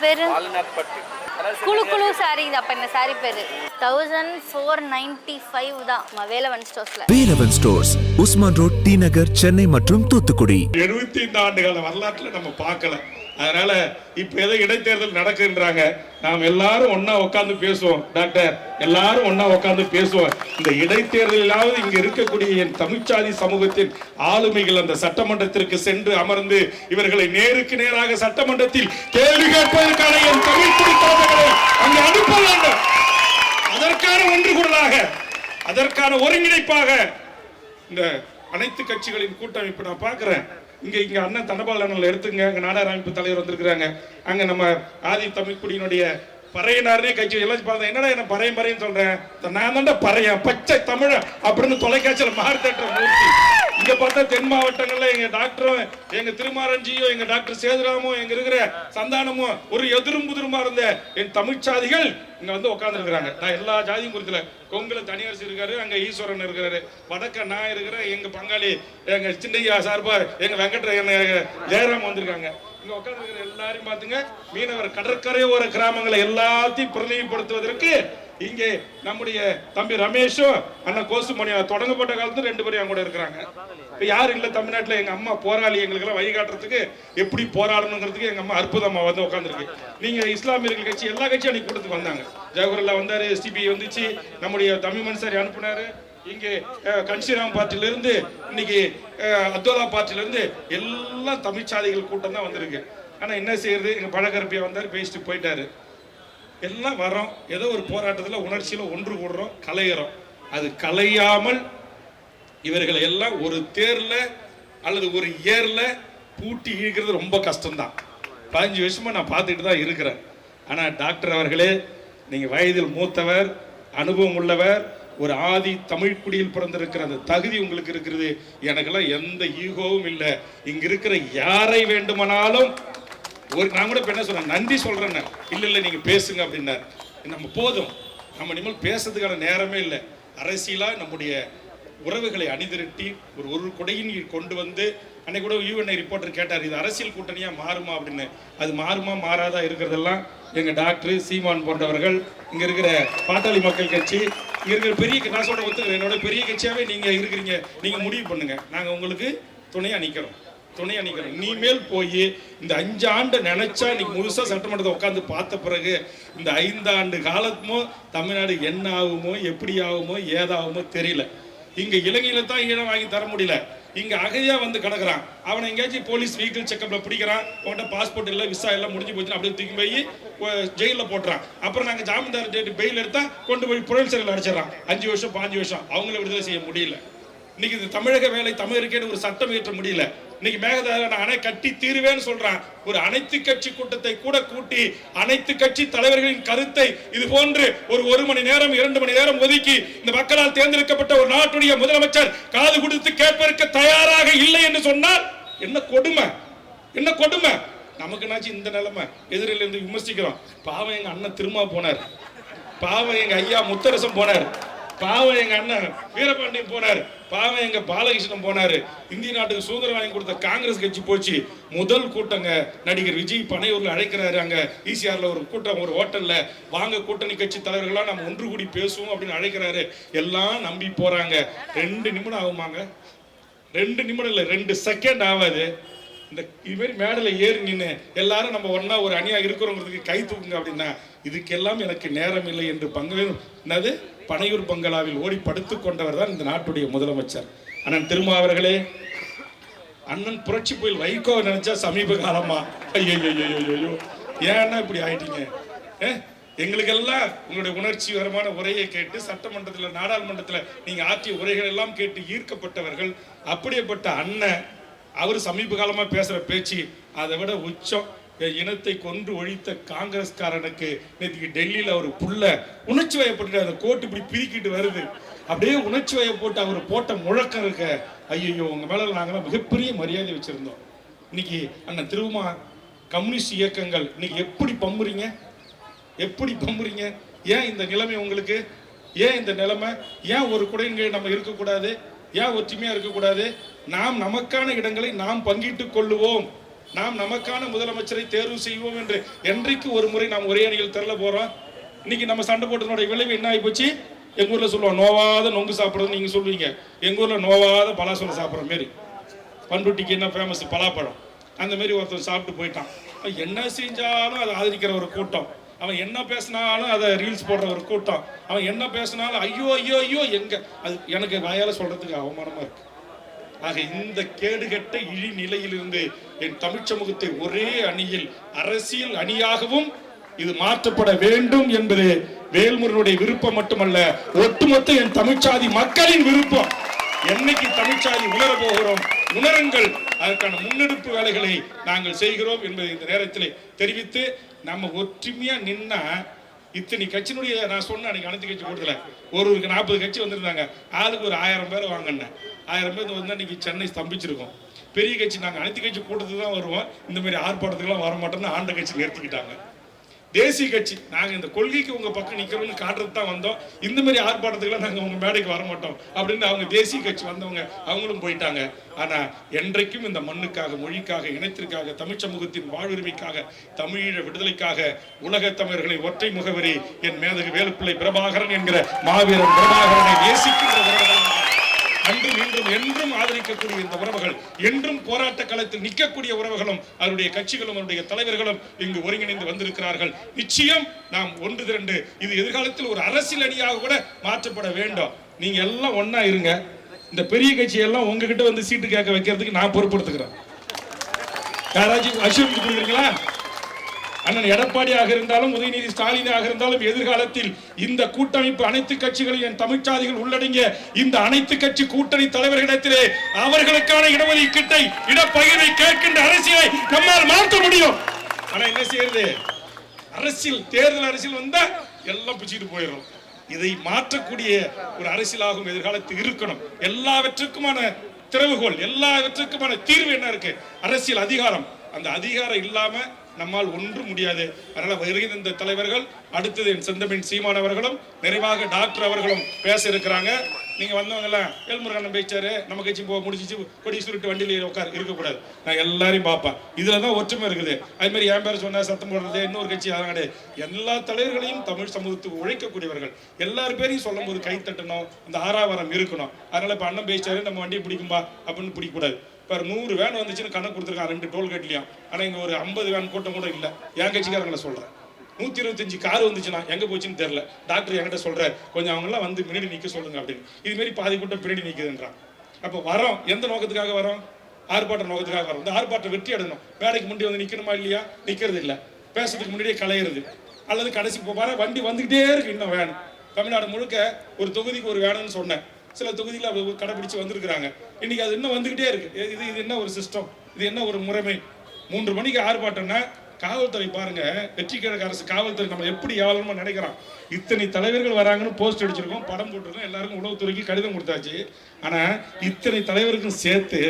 பேரு குழு குழு சாரி. அப்ப இந்த சாரி பேரு 1495 தான் வேலவன் ஸ்டோர்ஸ்ல. Velavan stores, Usman road, T Nagar, Chennai மற்றும் தூத்துக்குடி. 75 ஆண்டுகால வரலாற்றுல நம்ம பார்க்கல. அதனால இப்ப ஏதோ இடைத்தேர்தல் நடக்குன்றாங்க. நாம் எல்லாரும் ஒன்னா உட்கார்ந்து பேசுவோம் டாக்டர், எல்லாரும் ஒன்னா உட்கார்ந்து பேசுவோம். இந்த இடைத்தேர்தலாவது இங்க இருக்கக்கூடிய என் தமிழ்ச்சாதி சமூகத்தின் ஆளுமைகள் அந்த சட்டமன்றத்திற்கு சென்று அமர்ந்து இவர்களை நேருக்கு நேராக சட்டமன்றத்தில் கேள்வி கேட்பதற்கான என் தமிழ் குடித்தவர்களை அங்கு அனுப்ப வேண்டும். அதற்கான ஒன்று குரலாக, அதற்கான ஒருங்கிணைப்பாக இந்த அனைத்து கட்சிகளின் கூட்டமைப்பு நான் பார்க்கிறேன். இங்க அண்ணன் தண்டபாலன் எடுத்துங்க, அங்க நாடார் அமைப்பு தலைவர் வந்திருக்கிறாங்க. அங்க நம்ம ஆதி தமிழ்குடியினுடைய பறையனாரே கட்சி எல்லாம் பார்த்தா என்னடா என்ன பறையன்னு சொல்றேன், நான் தான்டா பறையன் பச்சை தமிழன் அப்படின்னு தொலைக்காட்சியில மாறுதற்ற மூர்த்தி. இங்க பார்த்தா தென் மாவட்டங்கள்ல எங்க டாக்டரும் எங்க திருமாரஞ்சியும் எங்க டாக்டர் சேதுராமும் எங்க இருக்கிற சந்தானமும் ஒரு எதிரும் புதிருமா இருந்த என் தமிழ்ச்சாதிகள் இங்க வந்து உட்கார்ந்து இருக்கிறாங்க. நான் எல்லா ஜாதியும் குறித்துல கொங்குல தனியரசு இருக்காரு, அங்க ஈஸ்வரன் இருக்கிறாரு, வடக்க நான் இருக்கிறேன், எங்க பங்காளி எங்க சின்னையா சார்பா எங்க வெங்கட்ரன் ஜெயராம் வந்திருக்காங்க. இங்க உட்கார்ந்து இருக்கிற எல்லாரையும் பாத்துங்க, மீனவர் கடற்கரையோர கிராமங்களை எல்லாத்தையும் பிரதிநிதிப்படுத்துவதற்கு இங்கே நம்முடைய தம்பி ரமேஷும் அண்ணன் கோசுமணியும் தொடங்கப்பட்ட காலத்துல 2 பேரும் கூட இருக்கிறாங்க. இப்ப யாரும் இல்ல தமிழ்நாட்டுல. எங்க அம்மா போராளி, எங்களுக்கு எல்லாம் வழிகாட்டுறதுக்கு எப்படி போராடணுங்கிறதுக்கு எங்க அம்மா அற்புதமா வந்து உட்காந்துருக்கு. நீங்க இஸ்லாமியர்கள் கட்சி எல்லா கட்சியும் அன்னைக்கு கூட்டத்துக்கு வந்தாங்க. ஜவஹர்லா வந்தாரு, எஸ்டிபி வந்துச்சு, நம்முடைய தமிழ் மன்சாரி அனுப்புனாரு. இங்கே கன்சிராம் பார்ட்டில இருந்து இன்னைக்கு அப்துல்லா பார்ட்டில இருந்து எல்லாம் தமிழ்ச்சாதிகள் கூட்டம் தான் வந்திருக்கு. ஆனா என்ன செய்யறது, எங்க பழக்கரப்பியா வந்தாரு, பேசிட்டு போயிட்டாரு. எல்லாம் வரோம், ஏதோ ஒரு போராட்டத்தில் உணர்ச்சியில ஒன்று கூடுறோம், கலையிறோம். அது கலையாமல் இவர்களை எல்லாம் ஒரு தேர்ல அல்லது ஒரு ஏர்ல பூட்டி இழுக்கிறது ரொம்ப கஷ்டம்தான். 15 வருஷமா நான் பார்த்துட்டு தான் இருக்கிறேன். ஆனா டாக்டர் அவர்களே, நீங்க வயதில் மூத்தவர், அனுபவம் உள்ளவர், ஒரு ஆதி தமிழ் குடியில் பிறந்திருக்கிற அந்த தகுதி உங்களுக்கு இருக்கிறது. எனக்கெல்லாம் எந்த ஈகோவும் இல்லை. இங்க இருக்கிற யாரை வேண்டுமானாலும் நான் கூட என்ன சொல்றேன், நன்றி சொல்றேன். இல்ல நீங்க பேசுங்க அப்படின்னாரு. நம்ம போதும், நம்ம இனிமேல் பேசுறதுக்கான நேரமே இல்லை. அரசியலா நம்முடைய உறவுகளை அணிதிரட்டி ஒரு கொடையின் கொண்டு வந்து, அன்னைக்கு கூட யூஎன்ஐ ரிப்போர்ட்டர் கேட்டார், இது அரசியல் கூட்டணியா மாறுமா அப்படின்னு. அது மாறுமா மாறாதா இருக்கிறதெல்லாம் எங்க டாக்டர் சீமான் போன்றவர்கள், இங்க இருக்கிற பாட்டாளி மக்கள் கட்சி, இங்க இருக்கிற பெரிய, நான் சொல்ற ஒத்துக்கிறேன், என்னோட பெரிய கட்சியாவே நீங்க இருக்கிறீங்க, நீங்க முடிவு பண்ணுங்க, நாங்க உங்களுக்கு துணையா நிக்கிறோம். இனிமேல் போய் இந்த 5 ஆண்டு நினைச்சா நீ முழுசா சட்டமன்றத்தை உட்காந்து பார்த்த பிறகு இந்த 5 ஆண்டு காலத்துமோ தமிழ்நாடு என்ன ஆகுமோ, எப்படி ஆகுமோ, ஏதாகுமோ தெரியல. இங்க இலங்கையில தான் ஈழம் வாங்கி தர முடியல. இங்க அகையா வந்து கிடக்குறான். அவனை எங்கேயாச்சும் போலீஸ் வெஹிக்கிள் செக்அப்ல பிடிக்கிறான், உங்கள்கிட்ட பாஸ்போர்ட் இல்லை, விசா எல்லாம் முடிஞ்சு போச்சு, அப்படியே தூக்கி போய் ஜெயில போட்டுறான். அப்புறம் நாங்க ஜாமீன்தார் பெயில் எடுத்தா கொண்டு போய் புழல் சிறையில் அடைச்சிடறான். 5 வருஷம் 5 வருஷம் அவங்கள விடுதலை செய்ய முடியல. இன்னைக்கு இது தமிழக வேலை, தமிழருக்கேன்னு ஒரு சட்டம் இயற்ற முடியல. இன்னைக்கு மேகதாதுல அணை கட்டி தீர்வேன்னு சொல்றான். ஒரு அனைத்து கட்சி கூட்டத்தை கூட கூட்டி அனைத்து கட்சி தலைவர்களின் கருத்தை இது போன்று ஒரு மணி நேரம் 2 மணி நேரம் ஒதுக்கி இந்த மக்களால் தேர்ந்தெடுக்கப்பட்ட ஒரு நாட்டுடைய முதலமைச்சர் காது கொடுத்து கேட்பதற்கு தயாராக இல்லை என்று சொன்னால் என்ன கொடுமை, என்ன கொடுமை. நமக்குனாச்சு இந்த நிலைமை. எதிரில இருந்து விமர்சிக்கிறோம். பாவம் எங்க அண்ணன் திருமா போனார், பாவம் எங்க ஐயா முத்தரசம் போனார், பாவம் எங்க அண்ணன் வீரபாண்டியன் போனார், பாவம் எங்க பாலகிருஷ்ணன் போனாரு. இந்திய நாட்டுக்கு சுதந்திரம் வாங்கி கொடுத்த காங்கிரஸ் கட்சி போச்சு. முதல் கூட்டங்க நடிகர் விஜய் பனையூர்ல அழைக்கிறாரு. அங்க ஈசிஆர்ல ஒரு கூட்டம், ஒரு ஹோட்டல்ல வாங்க கூட்டணி கட்சி தலைவர்களா நம்ம ஒன்று கூடி பேசுவோம் அப்படின்னு அழைக்கிறாரு. எல்லாம் நம்பி போறாங்க. 2 நிமிடம் ஆகுமாங்க, 2 நிமிடம் இல்லை, 2 செகண்ட் ஆகாது. இந்த இதுமாரி மேடல ஏறி நின்று எல்லாரும் நம்ம ஒன்னா ஒரு அணியா இருக்கிறோங்கிறதுக்கு கை தூக்குங்க அப்படின்னா இதுக்கெல்லாம் எனக்கு நேரம் இல்லை என்று என்னது பனையூர் பங்களாவில் ஓடி படுத்துக் கொண்டவர் தான் இந்த நாட்டுடைய முதலமைச்சர் அண்ணன் திருமா அவர்களே. அண்ணன் புரட்சி புயல் வைகோ நினைச்சா சமீப காலமா ஐயோ ஏன்னா இப்படி ஆயிட்டீங்க. எங்களுக்கெல்லாம் உங்களுடைய உணர்ச்சிகரமான உரையை கேட்டு சட்டமன்றத்தில் நாடாளுமன்றத்தில் நீங்க ஆற்றிய உரைகள் எல்லாம் கேட்டு ஈர்க்கப்பட்டவர்கள். அப்படியேப்பட்ட அண்ணன் அவர் சமீப காலமா பேசுற பேச்சு அதை விட உச்சம். இனத்தை கொன்று ஒழித்த காங்கிரஸ்காரனுக்கு நேற்றுக்கு டெல்லியில அவர் புள்ள உணர்ச்சி வயப்பட்டு அந்த கோட்டு இப்படி பிரிக்கிட்டு வருது. அப்படியே உணர்ச்சி வய போட்டு அவர் போட்ட முழக்கம் இருக்க. ஐயோ உங்க மேல நாங்களாம் மிகப்பெரிய மரியாதை வச்சிருந்தோம். இன்னைக்கு அண்ணன் திருமா கம்யூனிஸ்ட் இயக்கங்கள் இன்னைக்கு எப்படி பம்புறீங்க, எப்படி பம்புறீங்க? ஏன் இந்த நிலைமை உங்களுக்கு? ஏன் இந்த நிலைமை? ஏன் ஒரு குடையின் கீழ் நம்ம இருக்கக்கூடாது? ஏன் ஒற்றுமையா இருக்கக்கூடாது? நாம் நமக்கான இடங்களை நாம் பங்கிட்டுக் கொள்ளுவோம். நாம் நமக்கான முதலமைச்சரை தேர்வு செய்வோம் என்று என்றைக்கு ஒரு முறை நாம் ஒரே அணியில் திரள போறோம்? இன்னைக்கு நம்ம சண்டை போட்டதனுடைய விளைவு என்ன ஆகி போச்சு? எங்க ஊர்ல சொல்லுவோம் நோவாத நொங்கு சாப்பிடுறது, நீங்க சொல்லுவீங்க எங்க ஊர்ல நோவாத பலாசோலை சாப்பிட்ற மாரி. பண்ருட்டிக்கு என்ன ஃபேமஸ்? பலாப்பழம். அந்த மாதிரி ஒருத்தர் சாப்பிட்டு போயிட்டான். என்ன செஞ்சாலும் அதை ஆதரிக்கிற ஒரு கூட்டம், அவன் என்ன பேசினாலும் அதை ரீல்ஸ் போடுற ஒரு கூட்டம், அவன் என்ன பேசினாலும் ஐயோ ஐயோ ஐயோ எங்க, அது எனக்கு வாயால சொல்றதுக்கு அவமானமா இருக்கு. ஆக இந்த கேடுகட்ட இழி நிலையிலிருந்து என் தமிழ் சமூகத்தை ஒரே அணியில் அரசியல் அணியாகவும் இது மாற்றப்பட வேண்டும் என்பது வேல்முருகனுடைய விருப்பம் மட்டுமல்ல, ஒட்டுமொத்த என் தமிழ்ச்சாதி மக்களின் விருப்பம். என்னைக்கு தமிழ்ச்சாதி உணர போகிறோம், உணருங்கள், அதற்கான முன்னெடுப்பு வேலைகளை நாங்கள் செய்கிறோம் என்பதை இந்த நேரத்தில் தெரிவித்து, நம்ம ஒற்றுமையா நின்னா இத்தனை கட்சியினுடைய, நான் சொன்ன அன்னைக்கு அனைத்து கட்சி கூட்டத்தில் ஒருவருக்கு 40 கட்சி வந்திருந்தாங்க, ஆளுக்கு ஒரு 1000 பேர் வாங்கினேன். 1000 பேர் வந்து இன்னைக்கு சென்னை ஸ்தம்பிச்சிருக்கோம். பெரிய கட்சி நாங்கள் அனைத்து கட்சி கூட்டத்துக்கு தான் வருவோம், இந்த மாதிரி ஆர்ப்பாட்டத்துக்குலாம் வரமாட்டோம்னு ஆண்ட கட்சி நிறுத்திக்கிட்டாங்க. தேசிய கட்சி நாங்கள் இந்த கொள்கைக்கு உங்க பக்கம் நிற்கிறோம்னு காட்டுறது தான் வந்தோம், இந்த மாதிரி ஆர்ப்பாட்டத்துக்குலாம் நாங்கள் உங்க மேடைக்கு வர மாட்டோம் அப்படின்னு அவங்க தேசிய கட்சி வந்தவங்க அவங்களும் போயிட்டாங்க. ஆனா என்றைக்கும் இந்த மண்ணுக்காக, மொழிக்காக, இனத்திற்காக, தமிழ் சமூகத்தின் வாழ்வுரிமைக்காக, தமிழீழ விடுதலைக்காக உலக தமிழர்களை ஒற்றை முகவரி என் மேதகு வேலுப்பிள்ளை பிரபாகரன் என்கிற மாவீரன் பிரபாகரனை நேசிக்கின்ற உறவுகள், அன்றும் இன்றும் என்றும் ஆதரிக்கக்கூடிய இந்த உறவுகள், என்றும் போராட்ட களத்தில் நிற்கக்கூடிய உறவுகளும், அவருடைய கட்சிகளும் அவருடைய தலைவர்களும் இங்கு ஒருங்கிணைந்து வந்திருக்கிறார்கள். நிச்சயம் நாம் ஒன்று திரண்டு இது எதிர்காலத்தில் ஒரு அரசியல் அணியாக கூட மாற்றப்பட வேண்டும். நீங்க எல்லாம் ஒன்னா இருங்க. இந்த பெரிய கட்சியெல்லாம் உங்ககிட்ட வந்து சீட்டு கேட்க வைக்கிறதுக்கு நான் பொறுப்படுத்துக்கிறேன். யாராச்சும் அஷ்யூரிட்டி கொடுக்குறீங்களா? அண்ணன் எடப்பாடியாக இருந்தாலும் உதயநிதி ஸ்டாலினாக இருந்தாலும் எதிர்காலத்தில் இந்த கூட்டமைப்பு அனைத்து கட்சிகளையும் என் தமிழ்ச்சாதிகள் உள்ளடங்கிய இந்த அனைத்து கட்சி கூட்டணி தலைவர்களிடத்திலே அவர்களுக்கான இடஒதுக்கீட்டை, இடப்பகிர்வை கேட்கின்ற அரசியலை நம்மால் மாற்ற முடியும். ஆனா என்ன செய்யறது? அரசியல், தேர்தல் அரசியல் வந்தா எல்லாம் பிடிச்சிட்டு போயிடும். இதை மாற்றக்கூடிய ஒரு அரசியலாகவும் எதிர்காலத்தில் இருக்கணும். எல்லாவற்றுக்குமான திறவுகோல், எல்லாவற்றுக்குமான தீர்வு என்ன இருக்கு? அரசியல் அதிகாரம். அந்த அதிகாரம் இல்லாம நம்மால் ஒன்றும் முடியாது. அதனால வருகிற இந்த தலைவர்கள், அடுத்தது என் செந்தமிழ் சீமான் அவர்களும், நிறைவாக டாக்டர் அவர்களும் பேச இருக்கிறாங்க. நீங்க வந்தவங்க வேல்முருகன் பேச்சாரு, நம்ம கட்சி முடிச்சிச்சு கொடி சுருட்டு வண்டியில் உட்கார் இருக்கக்கூடாது. நான் எல்லாரையும் பார்ப்பேன். இதுலதான் ஒற்றுமை இருக்குது. அது மாதிரி என் பேர் சொன்னா சத்தம் போடுறது, இன்னொரு கட்சி அதான் கிடையாது. எல்லா தலைவர்களையும் தமிழ் சமூகத்துக்கு உழைக்கக்கூடியவர்கள், எல்லாரும் பேரையும் சொல்லும் போது கை தட்டணும், அந்த ஆறாவரம் இருக்கணும். அதனால இப்ப அண்ணன் பேச்சாரு நம்ம வண்டியை பிடிக்கும்பா அப்படின்னு பிடிக்கக்கூடாது. இப்போ 100 வேன் வந்துச்சுன்னு கணக்கு கொடுத்துருக்கான் 2 டோல்கேட்லையும். ஆனால் இங்கே ஒரு 50 வேன் கூட்டம் கூட இல்லை. என் கட்சிக்காரங்களை சொல்கிறேன். 125 கார் வந்துச்சுன்னா எங்கே போச்சுன்னு தெரில. டாக்டர் என்கிட்ட சொல்கிறார், கொஞ்சம் அவங்களாம் வந்து முன்னாடி நிற்க சொல்லுங்க அப்படின்னு. இதுமாரி பாதி கூட்டம் பின்னாடி நிற்குதுன்றான். அப்போ வரோம், எந்த நோக்கத்துக்காக வரோம்? ஆர்ப்பாட்ட நோக்கத்துக்காக வரோம். இந்த ஆர்ப்பாட்டம் வெற்றி அடையணும். வேலைக்கு முன்னாடி வந்து நிற்கணுமா இல்லையா? நிற்கிறது இல்லை. பேசுறதுக்கு முன்னாடியே கலையிறது, அல்லது கடைசி வர வண்டி வந்துக்கிட்டே இருக்கு. இன்னும் வேன் தமிழ்நாடு முழுக்க ஒரு தொகுதிக்கு ஒரு வேணும்னு சொன்னேன். சில தொகுதியில் கடைபிடிச்சு வந்திருக்கிறாங்க. இன்னைக்கு அது இன்னும் வந்துகிட்டே இருக்கு. இது என்ன ஒரு சிஸ்டம்? இது என்ன ஒரு முறைமை? 3 மணிக்கு ஆர்ப்பாட்டம்னா காவல்துறை பாருங்க, வெற்றி கிழக்கு அரசு காவல்துறை நம்ம எப்படி எவ்வளோ நினைக்கிறோம். இத்தனை தலைவர்கள் வராங்கன்னு போஸ்ட் அடிச்சிருக்கோம், படம் போட்டிருக்கோம், எல்லாருக்கும் உளவுத்துறைக்கு கடிதம் கொடுத்தாச்சு. ஆனா இத்தனை தலைவருக்கும் சேர்த்து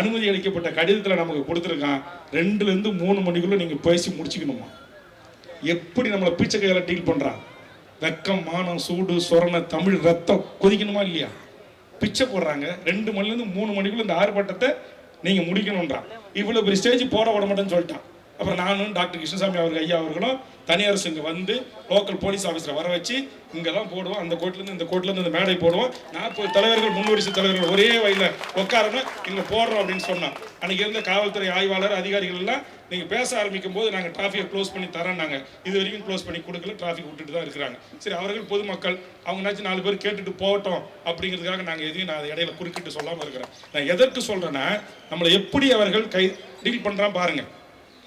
அனுமதி அளிக்கப்பட்ட கடிதத்தில் நமக்கு கொடுத்துருக்கான், 2லேருந்து 3 மணிக்குள்ள நீங்க பேசி முடிச்சுக்கணுமா? எப்படி நம்மளை பீச்சை கையில டீல் பண்றான்? வெக்கம், மானம், சூடு, சொரண, தமிழ் ரத்தம் கொதிக்கணுமா இல்லையா? பிச்சை போடுறாங்க. 2 மணிலேருந்து 3 மணிக்குள்ள இந்த ஆர்ப்பாட்டத்தை நீங்க முடிக்கணும்ன்றான். இவ்வளவு பெரிய ஸ்டேஜ் போட விட மாட்டேன்னு சொல்லிட்டான். அப்புறம் நானும் டாக்டர் கிருஷ்ணசாமி அவர்கள் ஐயா அவர்களும் தனியார் இங்கே வந்து லோக்கல் போலீஸ் ஆஃபீஸரை வர வச்சு இங்கெல்லாம் போடுவோம். அந்த கோர்ட்லேருந்து இந்த கோர்ட்லேருந்து இந்த மேடை போடுவோம். 40 தலைவர்கள், முன்வரிசை தலைவர்கள் ஒரே வயலில் உட்காரணும், இங்கே போடுறோம் அப்படின்னு சொன்னோம். அன்றைக்கி இருந்த காவல்துறை ஆய்வாளர், அதிகாரிகள் எல்லாம் நீங்கள் பேச ஆரம்பிக்கும் போது நாங்கள் டிராஃபிக்கை க்ளோஸ் பண்ணி தரோன்னாங்க. இது வரைக்கும் க்ளோஸ் பண்ணி கொடுக்கல, டிராஃபிக் விட்டுட்டு தான் இருக்கிறாங்க. சரி, அவர்கள் பொதுமக்கள் அவங்கனாச்சும் 4 பேர் கேட்டுட்டு போகட்டும் அப்படிங்கிறதுக்காக நாங்கள் எதையும் நான் இடையில குறுக்கிட்டு சொல்லாமல் இருக்கிறேன். நான் எதற்கு சொல்கிறேன்னா, நம்மளை எப்படி அவர்கள் டீல் பண்ணுறான் பாருங்கள்.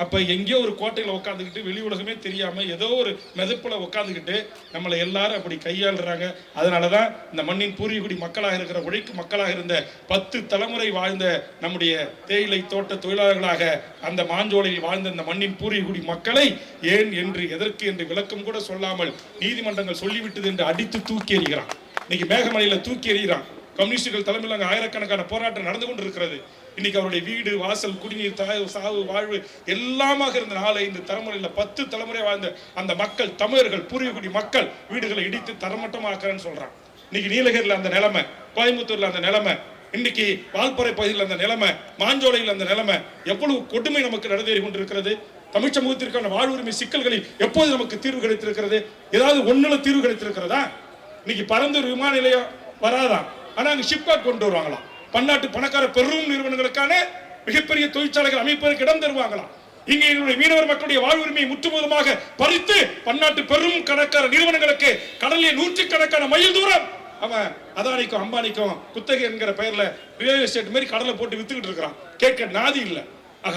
அப்போ எங்கேயோ ஒரு கோட்டையில் உட்காந்துக்கிட்டு வெளி உலகமே தெரியாமல் ஏதோ ஒரு மெதப்பில் உட்காந்துக்கிட்டு நம்மளை எல்லாரும் அப்படி கையாளுறாங்க. அதனால தான் இந்த மண்ணின் பூர்வீகுடி மக்களாக இருக்கிற, உழைக்கும் மக்களாக இருந்த 10 தலைமுறை வாழ்ந்த நம்முடைய தேயிலை தோட்ட தொழிலாளர்களாக அந்த மாஞ்சோலையில் வாழ்ந்த இந்த மண்ணின் பூர்வீகுடி மக்களை ஏன் என்று, எதற்கு என்று விளக்கம் கூட சொல்லாமல் நீதிமன்றங்கள் சொல்லிவிட்டது என்று அடித்து தூக்கி எறிகிறான். இன்னைக்கு மேகமலையில் தூக்கி எறிகிறான். கம்யூனிஸ்டுகள் தலைமையில் அங்கே ஆயிரக்கணக்கான போராட்டம் நடந்து கொண்டு இருக்கிறது. இன்னைக்கு அவருடைய வீடு, வாசல், குடிநீர், சாவு, வாழ்வு எல்லாமாக இருந்த 4-5 தலைமுறையில் 10 தலைமுறை வாழ்ந்த அந்த மக்கள், தமிழர்கள், பூர்வீகுடி மக்கள் வீடுகளை இடித்து தரமட்டமாக்குறேன்னு சொல்றான். இன்னைக்கு நீலகிரியில் அந்த நிலைமை, கோயம்புத்தூர்ல அந்த நிலைமை, இன்னைக்கு வால்பாறை பகுதியில் அந்த நிலைமை, மாஞ்சோலையில் அந்த நிலைமை, எவ்வளவு கொடுமை நமக்கு நடந்தேறி கொண்டிருக்கிறது. தமிழ் சமூகத்திற்கான வாழ்வுரிமை சிக்கல்களில் எப்போது நமக்கு தீர்வு கிடைத்திருக்கிறது? ஏதாவது ஒண்ணுல தீர்வு கிடைத்திருக்கிறதா? இன்னைக்கு பரந்தூர் விமான நிலையம் வராதான், ஆனா அங்க ஷிப்காட் கொண்டு வருவாங்களாம். பன்னாட்டு பணக்கார பெரும் நிறுவனங்களுக்கான மிகப்பெரிய தொழிற்சாலைகள் அமைப்பதற்கு இடம் தருவாங்களாம். இங்கே மீனவர் மக்களுடைய வாழ்வுரிமையை முற்றுமுதமாக பறித்து பன்னாட்டு பெரும் கணக்கான நிறுவனங்களுக்கு கடலில் நூற்றுக்கணக்கான மைல் தூரம் அவன் அதானிக்கும் அம்பானிக்கும் குத்தகை என்கிற பெயர்ல ரியல் எஸ்டேட் மாதிரி கடலை போட்டு வித்துக்கிட்டு இருக்கிறான். கேட்க நாதி இல்லை.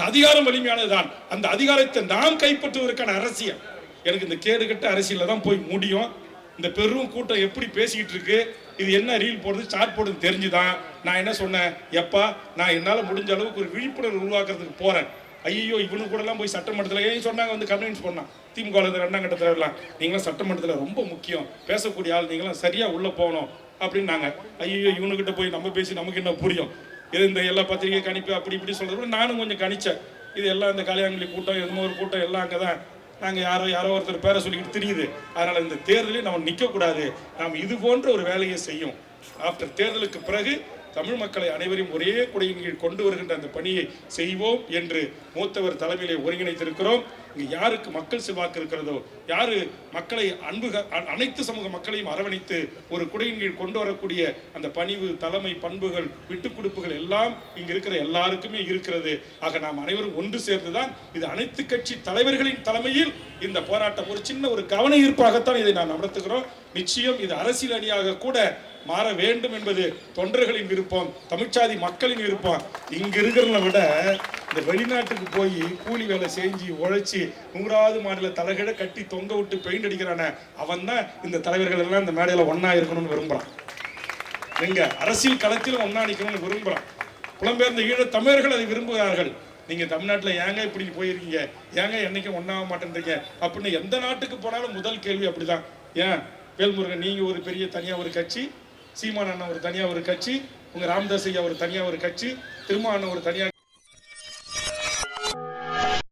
அதிகாரம் வலிமையானதுதான். அந்த அதிகாரத்தை நாம் கைப்பற்றுவதற்கான அரசியல். எனக்கு இந்த கேடு கட்ட அரசியல தான் போய் முடியும். இந்த பெரும் கூட்டம் எப்படி பேசிக்கிட்டு இருக்கு, இது என்ன ரீல் போடுறது சாட் போடுறது தெரிஞ்சுதான் நான் என்ன சொன்னேன், எப்பா நான் என்னால் முடிஞ்ச அளவுக்கு ஒரு விழிப்புணர்வு உருவாக்குறதுக்கு போறேன். ஐயோ இவனு கூட எல்லாம் போய் சட்டமன்றத்தில் ஏன் சொன்னாங்க, வந்து கன்வின்ஸ் பண்ணான். திமுக இரண்டாம் கட்ட தலைவர்லாம் நீங்களாம் சட்டமன்றத்தில் ரொம்ப முக்கியம், பேசக்கூடிய ஆள் நீங்களாம் சரியா உள்ள போகணும் அப்படின்னாங்க. ஐயோ இவனுக்கிட்ட போய் நம்ம பேசி நமக்கு என்ன புரியும், இது இந்த எல்லா பத்திரிகை கணிப்பு அப்படி இப்படி சொல்றது நானும் கொஞ்சம் கணிச்சேன். இது எல்லாம் இந்த கல்யாணி கூட்டம் எதுவும் ஒரு கூட்டம் எல்லாம் அங்கதான் நாங்கள் யாரோ ஒருத்தர் பேரை சொல்லிக்கிட்டு தெரியுது. அதனால இந்த தேர்தலில் நம்ம நிற்கக்கூடாது, நாம் இது போன்ற ஒரு வேலையை செய்யும். ஆஃப்டர் தேர்தலுக்கு பிறகு தமிழ் மக்களை அனைவரையும் ஒரே குடையின் கீழ் கொண்டு வருகின்ற அந்த பணியை செய்வோம் என்று மூத்தவர் தலைமையிலே ஒருங்கிணைத்திருக்கிறோம். இங்கு யாருக்கு மக்கள் செல்வாக்கு இருக்கிறதோ, யாரு மக்களை அனைத்து சமூக மக்களையும் அரவணைத்து ஒரு குடையின் கீழ் கொண்டு வரக்கூடிய அந்த பணிவு, தலைமை, பண்புகள், விட்டுக் கொடுப்புகள் எல்லாம் இங்கு இருக்கிற எல்லாருக்குமே இருக்கிறது. ஆக நாம் அனைவரும் ஒன்று சேர்ந்துதான் இது அனைத்து கட்சி தலைவர்களின் தலைமையில் இந்த போராட்டம் ஒரு சின்ன ஒரு கவன ஈர்ப்பாகத்தான் இதை நாம் நடத்துகிறோம். நிச்சயம் இது அரசியல் அணியாக கூட மாற வேண்டும் என்பது தொண்டர்களின் விருப்பம், தமிழ்ச்சாதி மக்களின் விருப்பம். இங்க இருக்கிறத விட இந்த வெளிநாட்டுக்கு போய் கூலி வேலை செஞ்சு உழைச்சி 100வது மாநில தலைகீழ கட்டி தொங்க விட்டு பெயிண்ட் அடிக்கிறான அவன் தான் இந்த தலைவர்கள் எல்லாம் இந்த மேடையில ஒன்னா இருக்கணும்னு விரும்புறான். எங்க அரசியல் களத்தில் ஒன்னா நிக்கணும்னு விரும்புறான். புலம்பெயர்ந்த ஈழ தமிழர்கள் அதை விரும்புகிறார்கள். நீங்க தமிழ்நாட்டில் ஏங்க இப்படி போயிருக்கீங்க, ஏங்க என்னைக்கும் ஒன்னாக மாட்டேன்றீங்க அப்படின்னு எந்த நாட்டுக்கு போனாலும் முதல் கேள்வி அப்படிதான். ஏன் வேல்முருகன் நீங்க ஒரு பெரிய தனியா ஒரு கட்சி, சீமான் அண்ணன் ஒரு தனியா ஒரு கட்சி, உங்க ராமதாஸ் ஐயா ஒரு தனியா ஒரு கட்சி, திருமா அண்ணன் ஒரு தனியா